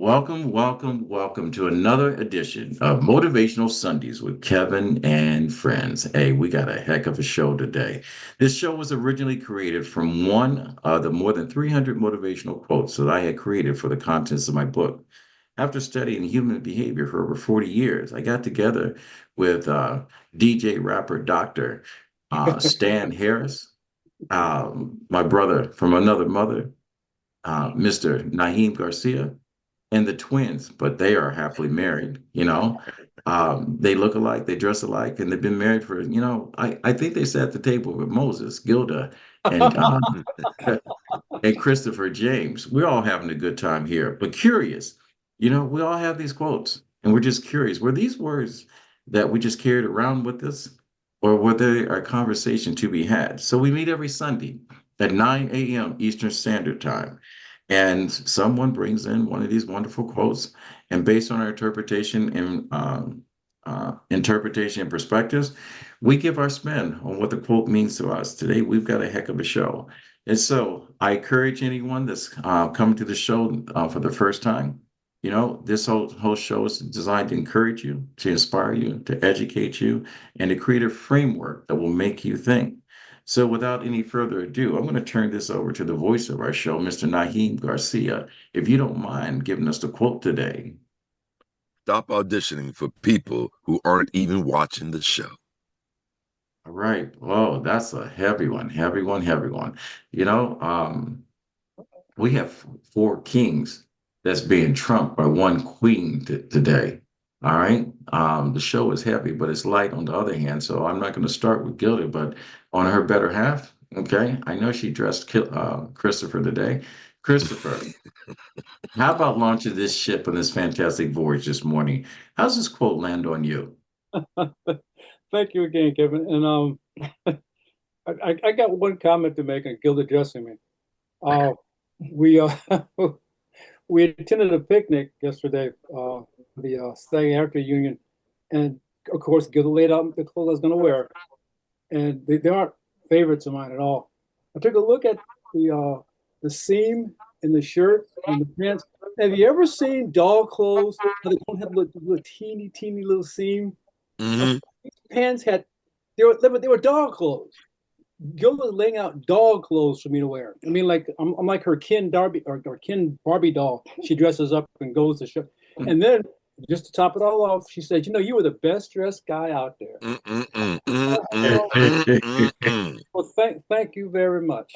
Welcome to another edition of Motivational Sundays with Kevin and friends. Hey, we got a heck of a show today. This show was originally created from one of the more than 300 motivational quotes that I had created for the contents of my book. After studying human behavior for over 40 years, I got together with DJ rapper Dr. Stan Harris, my brother from another mother, Mr. Naheem Garcia, and the twins, but they are happily married, you know. They look alike, they dress alike, and they've been married for, I think they sat at the table with Moses, Gilda, and and Christopher James. We're all having a good time here, but curious. We all have these quotes, and we're just curious. Were these words that we just carried around with us, or were they a conversation to be had? So we meet every Sunday at 9 a.m. Eastern Standard Time, and someone brings in one of these wonderful quotes, and based on our interpretation and perspectives, we give our spin on what the quote means to us. Today, we've got a heck of a show. And so I encourage anyone that's coming to the show for the first time. This whole show is designed to encourage you, to inspire you, to educate you, and to create a framework that will make you think. So without any further ado, I'm going to turn this over to the voice of our show, Mr. Naheem Garcia. If you don't mind giving us the quote today. Stop auditioning for people who aren't even watching the show. All right. Oh, that's a heavy one, heavy one, heavy one. You know, um, we have four kings that's being trumped by one queen today. All right. The show is heavy, but it's light on the other hand. So I'm not going to start with Gilda, but on her better half. Okay. I know she dressed Christopher today. Christopher, how about launching this ship on this fantastic voyage this morning? How's this quote land on you? Thank you again, Kevin. And I got one comment to make on Gilda addressing me. We we attended a picnic yesterday, the psychiatric union, and of course Gilda laid out the clothes I was going to wear, and they aren't favorites of mine at all. I took a look at the seam in the shirt and the pants. Have you ever seen doll clothes? How they don't have little teeny little seam. Hmm. Pants had they were dog clothes. Gilda's laying out dog clothes for me to wear. I mean, like I'm like her Ken Darby or Ken Barbie doll. She dresses up and goes to show. And then just to top it all off, she said, you were the best dressed guy out there." Well, thank you very much.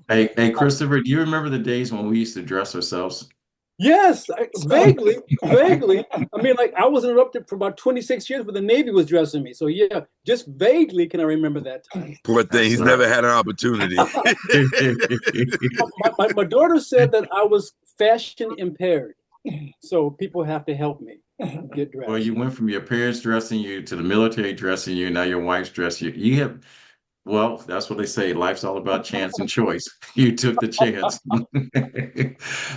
Hey, Christopher, do you remember the days when we used to dress ourselves? Yes, vaguely, vaguely. I mean, like I was interrupted for about 26 years, but the Navy was dressing me. So yeah, just vaguely can I remember that time. Poor thing, he's never had an opportunity. My daughter said that I was fashion impaired, so people have to help me get dressed. Well, you went from your parents dressing you to the military dressing you. Now your wife's dressing you. Well, that's what they say. Life's all about chance and choice. You took the chance.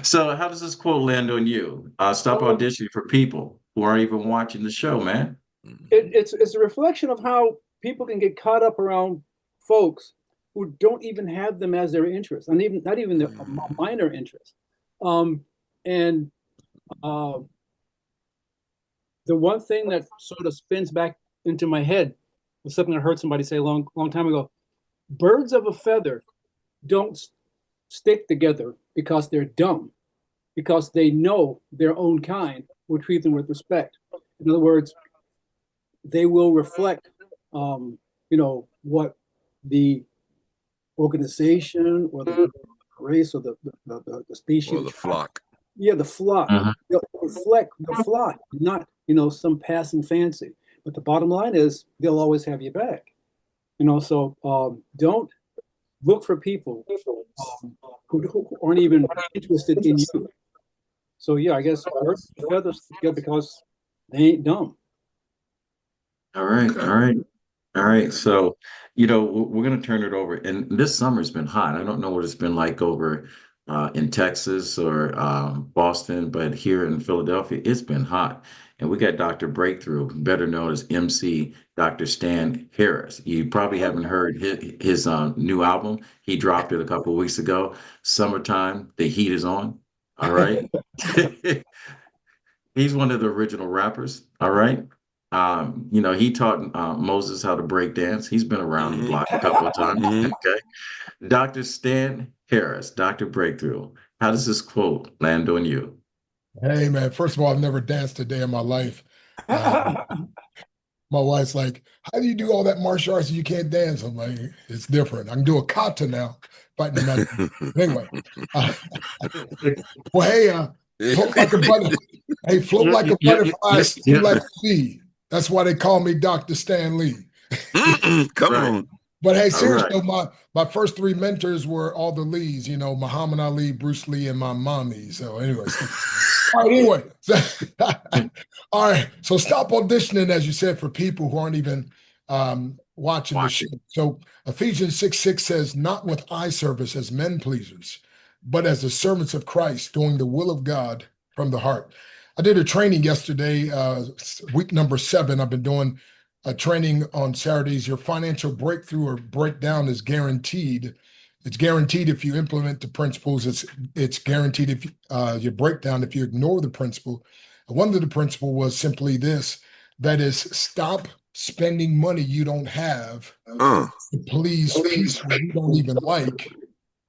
So, how does this quote land on you? Stop Um, auditioning for people who aren't even watching the show, man. it's a reflection of how people can get caught up around folks who don't even have them as their interest, and even not even their minor interest. Um, and uh, the one thing that sort of spins back into my head was something I heard somebody say a long time ago. Birds of a feather don't stick together because they're dumb, because they know their own kind will treat them with respect. In other words, they will reflect, what the organization or the race or the species. Or the flock. Yeah, the flock. Uh-huh. They'll reflect the flock, not some passing fancy. But the bottom line is they'll always have your back. So don't look for people who aren't even interested in you. So yeah, I guess birds of feathers together because they ain't dumb. All right, Okay. all right, all right. So, we're going to turn it over. And this summer's been hot. I don't know what it's been like over in Texas or Boston, but here in Philadelphia, it's been hot. And we got Dr. Breakthrough, better known as MC Dr. Stan Harris. You probably haven't heard his new album. He dropped it a couple of weeks ago. Summertime, the heat is on. All right. He's one of the original rappers. All right. He taught Moses how to break dance. He's been around the block a couple of times. Mhm. Okay. Dr. Stan Harris, Dr. Breakthrough. How does this quote land on you? Hey man, first of all, I've never danced a day in my life. Uh, my wife's like, "How do you do all that martial arts and you can't dance?" I'm like, "It's different. I can do a kata now, fighting a man." Anyway, uh, well, hey, float like a butter. Hey, float like a butterfly, sting Yeah. like a bee. That's why they call me Dr. Stan Lee. Come Right. on. But hey, All right. seriously, my first three mentors were all the Lees, Muhammad Ali, Bruce Lee, and my mommy. So, anyways, all right, anyway. All right. So stop auditioning, as you said, for people who aren't even watching the show. Watching. So Ephesians 6:6 says, not with eye service as men pleasers, but as the servants of Christ, doing the will of God from the heart. I did a training yesterday, week number 7. I've been doing a training on Saturdays. Your financial breakthrough or breakdown is guaranteed. It's guaranteed if you implement the principles. It's guaranteed if your breakdown if you ignore the principle. One of the principle was simply this: that is, stop spending money you don't have Uh, to please people you don't even like,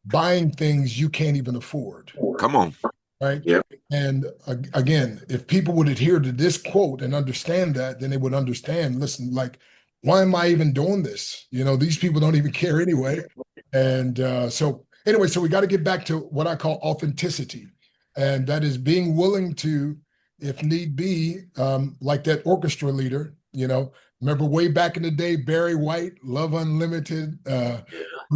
buying things you can't even afford. come on. Right. Yep. And again, if people would adhere to this quote and understand that, then they would understand, listen, like, why am I even doing this? These people don't even care anyway. And so, anyway, so we got to get back to what I call authenticity. And that is being willing to, if need be, like that orchestra leader, remember way back in the day, Barry White, Love Unlimited, you got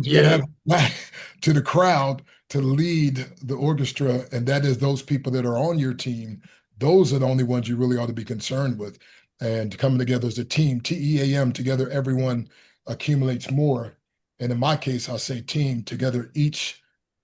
to Yeah. have back to the crowd to lead the orchestra, and that is those people that are on your team. Those are the only ones you really ought to be concerned with. And coming together as a team, TEAM, together everyone accumulates more. And in my case, I'll say team, together each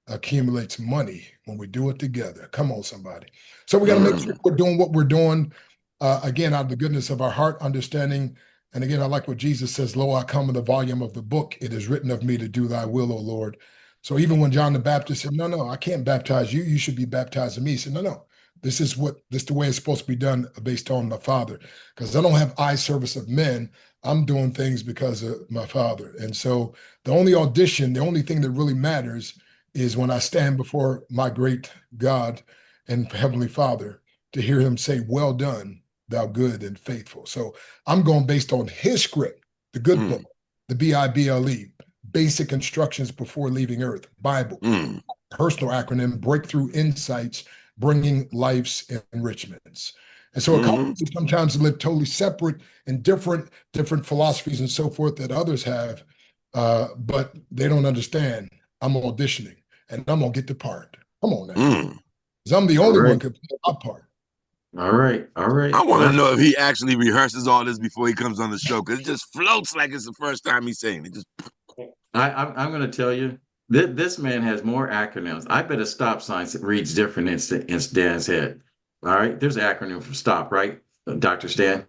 accumulates money when we do it together. Come on, somebody. So we got to make sure Mm. we're doing what we're doing, again, out of the goodness of our heart, understanding. And again, I like what Jesus says, lo, I come in the volume of the book. It is written of me to do thy will, O Lord. So even when John the Baptist said, no, no, I can't baptize you. You should be baptizing me. He said, no, no, this is the way it's supposed to be done based on my Father. Because I don't have eye service of men. I'm doing things because of my Father. And so the only thing that really matters is when I stand before my great God and Heavenly Father to hear him say, well done, thou good and faithful. So I'm going based on his script, the good book, the Bible, basic instructions before leaving earth, Bible, personal acronym, breakthrough insights, bringing life's enrichments. And so it causes me sometimes to live totally separate and different philosophies and so forth that others have, but they don't understand. I'm auditioning and I'm gonna get the part. Come on now, because I'm the All only one right. who can play my part. All right. All right. I want Well, to know if he actually rehearses all this before he comes on the show, because it just floats like it's the first time he's saying it. Just I'm going to tell you, this man has more acronyms. I bet a stop sign reads different in Stan's head. All right. There's an acronym for stop, right, Dr. Stan?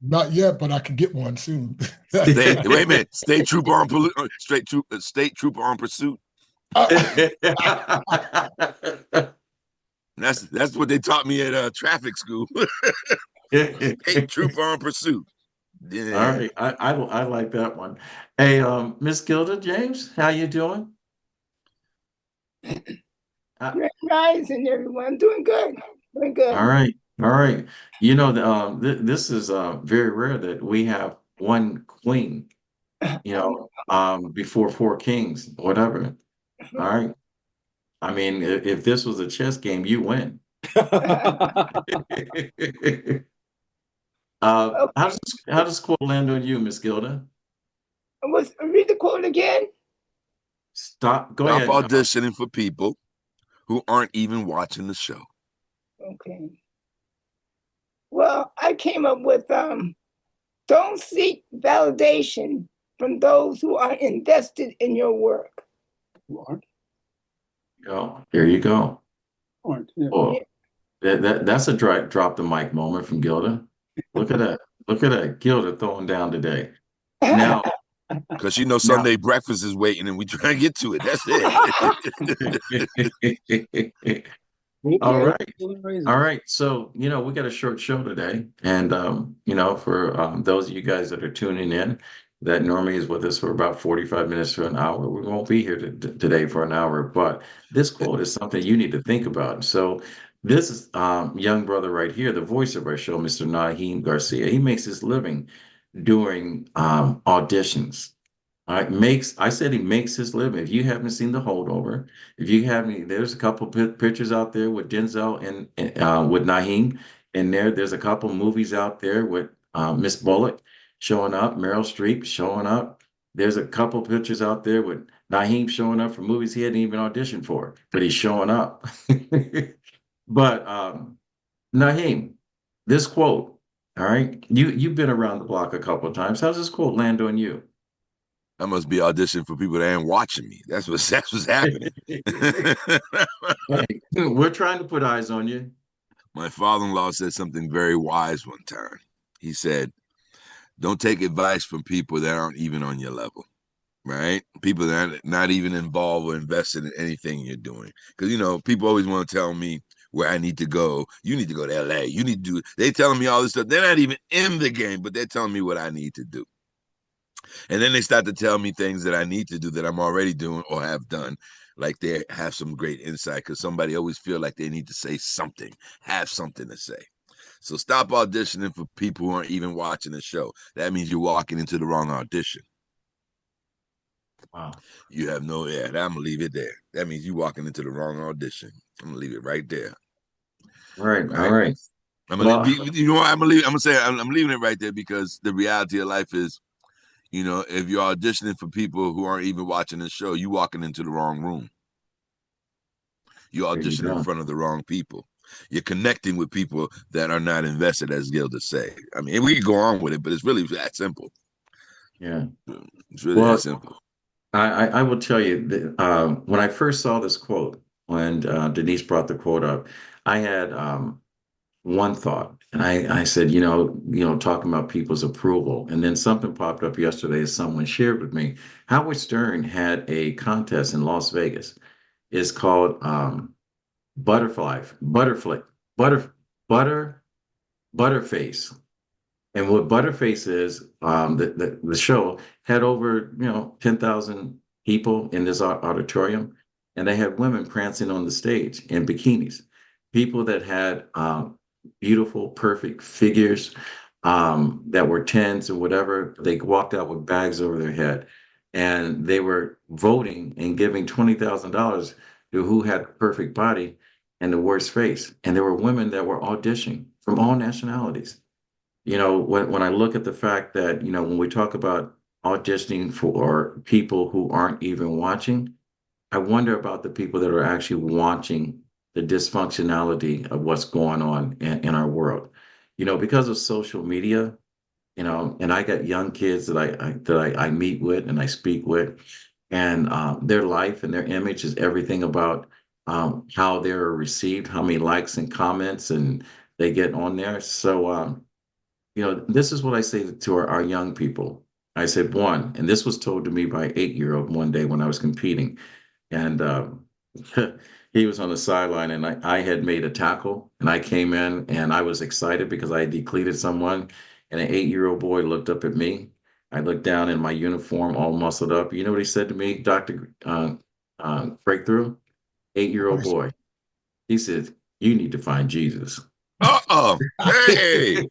Not yet, but I can get one soon. stay. Wait a minute. State trooper on pursuit. That's what they taught me at traffic school. State trooper on pursuit. All Yeah. right. I like that one. Hey, Miss Gilda James, how you doing? Uh, Great rising, everyone. I'm doing good. Doing all good. right. All right. This is very rare that we have one queen, before four kings, whatever. All right. I mean, if this was a chess game, you win. How does quote land on you, Miss Gilda? Read the quote again. Stop. Go Stop ahead. auditioning for people who aren't even watching the show. Okay. Well, I came up with don't seek validation from those who are invested in your work. Who aren't? Here you go. Aren't. Yeah. Oh, that's a drop the mic moment from Gilda. Look at that. Look at that. Gilda throwing down today. Now, Because she knows Sunday breakfast is waiting and we try to get to it. That's it. All Okay. right. All right. So, we got a short show today. And, for those of you guys that are tuning in, that normally is with us for about 45 minutes to an hour, we won't be here today for an hour. But this quote is something you need to think about. So, this is young brother right here, the voice of our show, Mr. Naheem Garcia. He makes his living doing auditions. I said he makes his living. If you haven't seen The Holdover, if you haven't, there's a couple pictures out there with Denzel and with Naheem in there. There's a couple movies out there with Miss Bullock showing up, Meryl Streep showing up. There's a couple pictures out there with Naheem showing up for movies he hadn't even auditioned for, but he's showing up. But Naheem, this quote, all right, you've been around the block a couple of times. How's this quote land on you? I must be auditioning for people that ain't watching me. That's what's happening. Right. We're trying to put eyes on you. My father-in-law said something very wise one time. He said, "Don't take advice from people that aren't even on your level." Right? People that are not even involved or invested in anything you're doing. Because people always want to tell me where I need to go. You need to go to LA. You need to do. They telling me all this stuff. They're not even in the game, but they're telling me what I need to do. And then they start to tell me things that I need to do that I'm already doing or have done. Like they have some great insight because somebody always feel like they need to say something, have something to say. So stop auditioning for people who aren't even watching the show. That means you're walking into the wrong audition. Wow. You have no, yeah, I'm gonna leave it there. That means you walking into the wrong audition. I'm gonna leave it right there. All right. All Right. right. I'm gonna Well, leave, you know what I'm gonna leave. I'm gonna say I'm leaving it right there because the reality of life is, if you're auditioning for people who aren't even watching the show, you walking into the wrong room. You're there you auditioning in go. front of the wrong people. You're connecting with people that are not invested, as Gilda say. I mean, we could go on with it, but it's really that simple. Yeah. It's really that Well, simple. I will tell you that when I first saw this quote, when Denise brought the quote up, I had one thought, and I said, talking about people's approval, and then something popped up yesterday. As someone shared with me, Howard Stern had a contest in Las Vegas. It's called Butterfly, Butter, Butter, Butterface. And what Butterface is, the show had over 10,000 people in this auditorium, and they had women prancing on the stage in bikinis. People that had beautiful, perfect figures that were tens or whatever. They walked out with bags over their head, and they were voting and giving $20,000 to who had the perfect body and the worst face. And there were women that were auditioning from all nationalities. When I look at the fact that, when we talk about auditioning for people who aren't even watching, I wonder about the people that are actually watching the dysfunctionality of what's going on in our world. Because of social media, and I got young kids that I meet with and I speak with, and their life and their image is everything about how they're received, how many likes and comments and they get on there. So this is what I say to our young people. I said, one, and this was told to me by an 8-year-old one day when I was competing. And he was on the sideline, and I had made a tackle, and I came in, and I was excited because I had decleated someone. And an 8-year-old boy looked up at me. I looked down in my uniform, all muscled up. You know what he said to me, Dr. Breakthrough? 8-year-old boy. He said, "You need to find Jesus." Hey.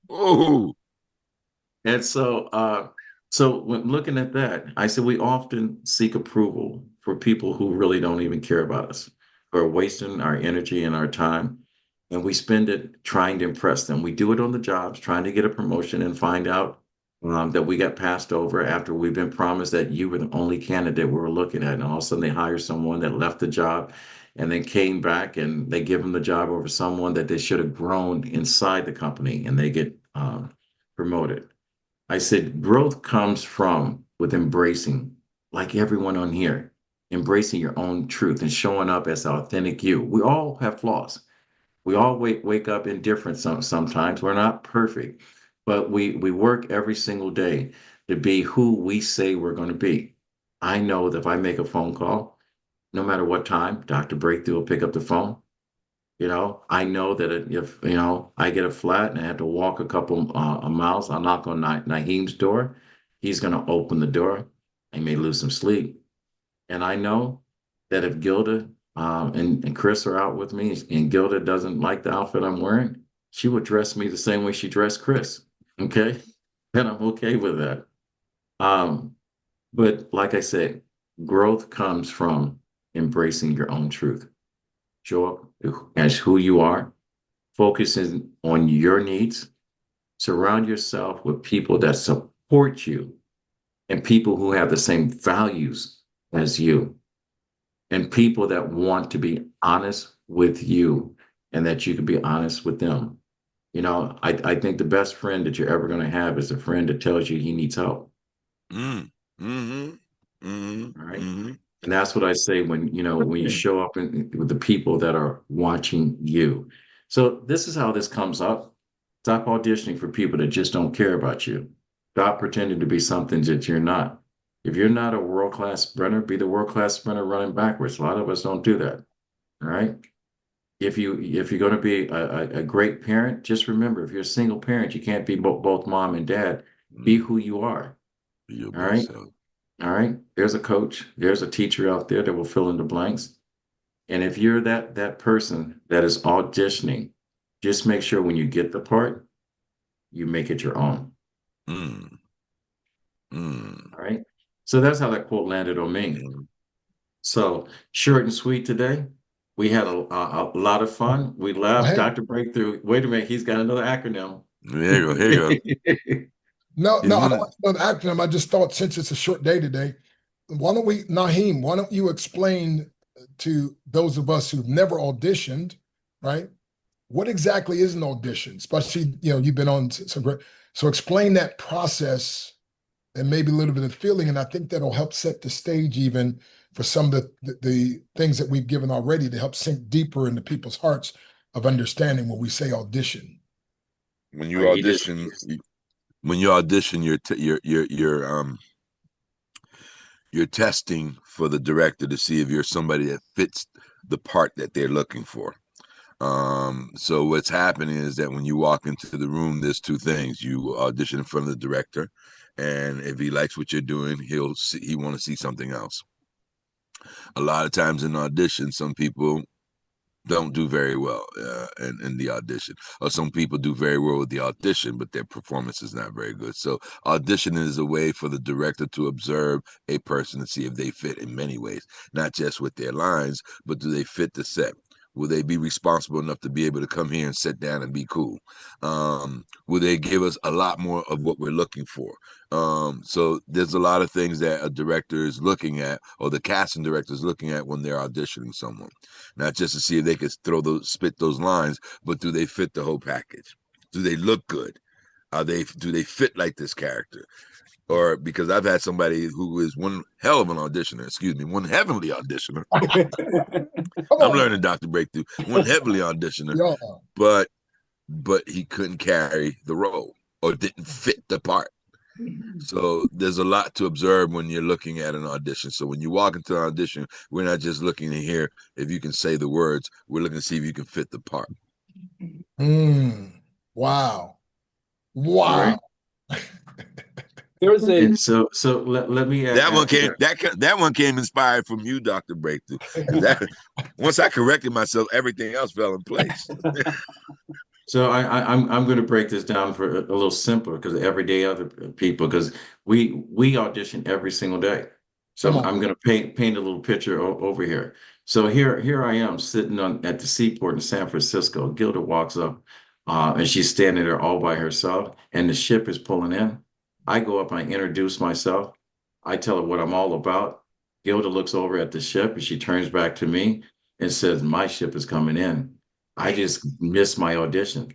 Oh. And so when looking at that, I said we often seek approval for people who really don't even care about us, who are wasting our energy and our time, and we spend it trying to impress them. We do it on the jobs, trying to get a promotion, and find out that we got passed over after we've been promised that you were the only candidate we were looking at, and all of a sudden they hire someone that left the job, and then came back and they give them the job over someone that they should have grown inside the company, and they get promoted. I said, growth comes from with embracing, like everyone on here, embracing your own truth and showing up as authentic you. We all have flaws. We all wake up indifferent sometimes. We're not perfect, but we work every single day to be who we say we're going to be. I know that if I make a phone call, no matter what time, Dr. Breakthrough will pick up the phone. I know that if, I get a flat and I have to walk a couple miles, I'll knock on Naheem's door. He's going to open the door. I may lose some sleep. And I know that if Gilda and Chris are out with me and Gilda doesn't like the outfit I'm wearing, she would dress me the same way she dressed Chris. Okay. And I'm okay with that. Um, but like I said, growth comes from embracing your own truth. Show up as who you are, focusing on your needs, surround yourself with people that support you and people who have the same values as you, and people that want to be honest with you and that you can be honest with them. I think the best friend that you're ever going to have is a friend that tells you he needs help. Mm. Mm-hmm. Mm-hmm. All right. Mm-hmm. And that's what I say when you show up with the people that are watching you. So this is how this comes up. Stop auditioning for people that just don't care about you. Stop pretending to be something that you're not. If you're not a world-class sprinter, be the world-class sprinter running backwards. A lot of us don't do that. All right. If you're going to be a great parent, just remember, if you're a single parent, you can't be both mom and dad. Be who you are. Be your All best right. self. All right. There's a coach. There's a teacher out there that will fill in the blanks. And if you're that person that is auditioning, just make sure when you get the part, you make it your own. Mm. Mm. All right. So that's how that quote landed on me. Mm. So short and sweet today. We had a lot of fun. We Well, laughed. hey, Dr. Breakthrough. Wait a minute. He's got another acronym. There you go. Here you go. no, He's I one don't of, want to know the acronym. I just thought since it's a short day today, why don't we, Naheem, why don't you explain to those of us who've never auditioned, right? What exactly is an audition? Especially, you've been on some great, so explain that process and maybe a little bit of feeling. And I think that'll help set the stage even for some of the things that we've given already to help sink deeper into people's hearts of understanding when we say audition. when All you right, he just audition, you're testing for the director to see if you're somebody that fits the part that they're looking for. So what's happening is that when you walk into the room, there's two things. You audition in front of the director, and if he likes what you're doing, he want to see something else. A lot of times in audition, some people don't do very well in the audition, or some people do very well with the audition, but their performance is not very good. So auditioning is a way for the director to observe a person and see if they fit in many ways, not just with their lines, but do they fit the set? Will they be responsible enough to be able to come here and sit down and be cool? Will they give us a lot more of what we're looking for? So there's a lot of things that a director is looking at, or the casting director is looking at when they're auditioning someone, not just to see if they could spit those lines, but do they fit the whole package? Do they look good? Do they fit like this character? Or because I've had somebody who is one hell of an auditioner, one heavenly auditioner. Come I'm on. learning Dr. Breakthrough, one heavenly auditioner, Yeah. but he couldn't carry the role or didn't fit the part. So there's a lot to observe when you're looking at an audition. So when you walk into an audition, we're not just looking to hear if you can say the words. We're looking to see if you can fit the part. Wow. all right. Wow. There's a And so let me That one came inspired from you, Dr. Breakthrough. Because that once I corrected myself, everything else fell in place. So I'm going to break this down for a little simpler because everyday other people, because we audition every single day. So Come I'm on. going to paint a little picture over here. So here I am sitting at the seaport in San Francisco. Gilda walks up, and she's standing there all by herself, and the ship is pulling in. I go up, I introduce myself, I tell her what I'm all about. Gilda looks over at the ship, and she turns back to me and says, "My ship is coming in." I just missed my audition.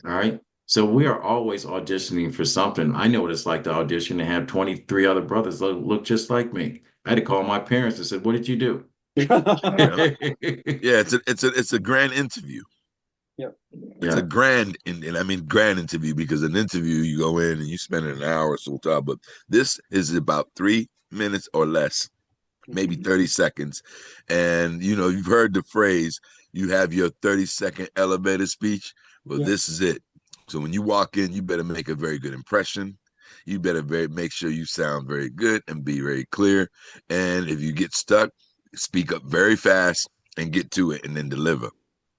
All right. So we are always auditioning for something. I know what it's like to audition and have 23 other brothers look just like me. I had to call my parents and said, "What did you do?" Yeah, yeah, it's a grand interview. yeah. It's Yeah. a and I mean grand interview, because an interview you go in and you spend an hour or so time, but this is about 3 minutes or less maybe 30 seconds. And, you know, you've heard the phrase, you have your 30-second elevator speech. Well, this is it. So when you walk in, you better make a very good impression. You better make sure you sound very good and be very clear. And if you get stuck, speak up very fast and get to it and then deliver.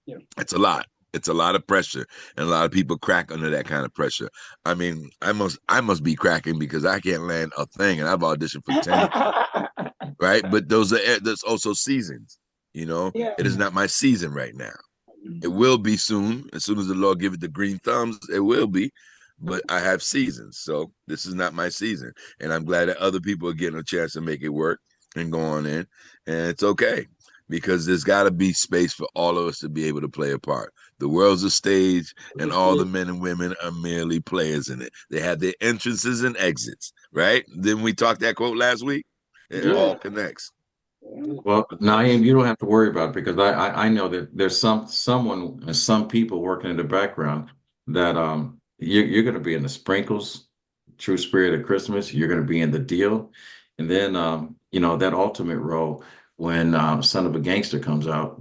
Yeah. It's a lot. It's a lot of pressure, and a lot of people crack under that kind of pressure. I mean, I must be cracking because I can't land a thing, and I've auditioned for 10, right? But there's also seasons, you know. Yeah. It is not my season right now. It will be soon. As soon as the Lord give it the green thumbs, it will be. But I have seasons, so this is not my season, and I'm glad that other people are getting a chance to make it work and go on in, and it's okay because there's got to be space for all of us to be able to play a part. The world's a stage, and all the men and women are merely players in it. They have their entrances and exits, right? Didn't we talk that quote last week? It all connects. Well, Naeem, you don't have to worry about it because I know that there's some people working in the background that you're going to be in the sprinkles, true spirit of Christmas. You're going to be in the deal, and then you know that ultimate role when Son of a Gangster comes out.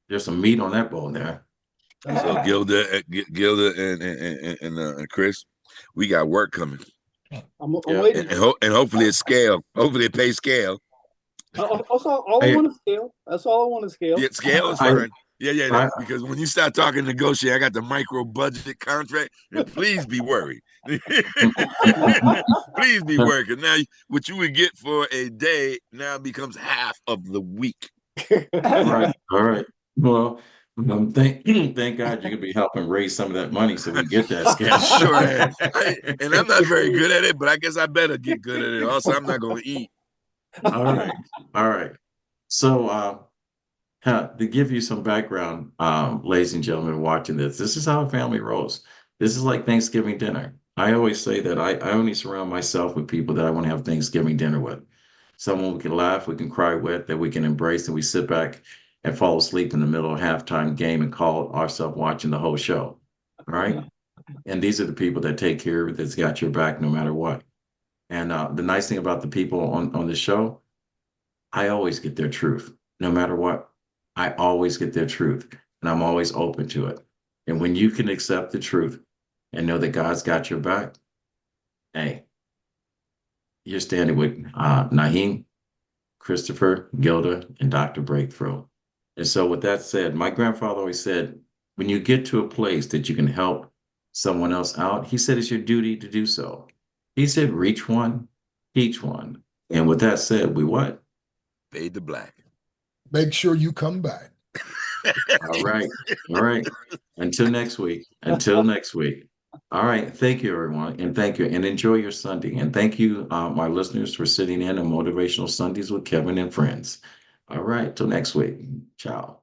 There's some meat on that bone there. So Gilda and Chris, we got work coming. I'm waiting. And hopefully it's scale. Hopefully it pays scale. That's all I want to scale. That's all I want to scale. Yeah, scale is fine. Because when you start talking negotiate, I got the micro budget contract, and please be worried. Please be worried. Because now what you would get for a day now becomes half of the week. All right. Well, thank God you could be helping raise some of that money so we get that scale. Sure am. And I'm not very good at it, but I guess I better get good at it. Also, I'm not going to eat. All right. So, to give you some background, ladies and gentlemen watching this is how a family rolls. This is like Thanksgiving dinner. I always say that I only surround myself with people that I want to have Thanksgiving dinner with. Someone we can laugh, we can cry with, that we can embrace, and we sit back and fall asleep in the middle of halftime game and call ourselves watching the whole show. All right. And these are the people that take care of it, that's got your back no matter what. And the nice thing about the people on the show, I always get their truth, no matter what. I always get their truth, and I'm always open to it. And when you can accept the truth and know that God's got your back, hey, you're standing with Naeem, Christopher, Gilda, and Dr. Breakthrough. And so with that said, my grandfather always said, when you get to a place that you can help someone else out, he said it's your duty to do so. He said, reach one, teach one. And with that said, we what? Fade to black. Make sure you come back. All right. Until next week. All right. Thank you, everyone. And thank you. And enjoy your Sunday. And thank you, my listeners, for sitting in on Motivational Sundays with Kevin and Friends. All right. Till next week. Ciao.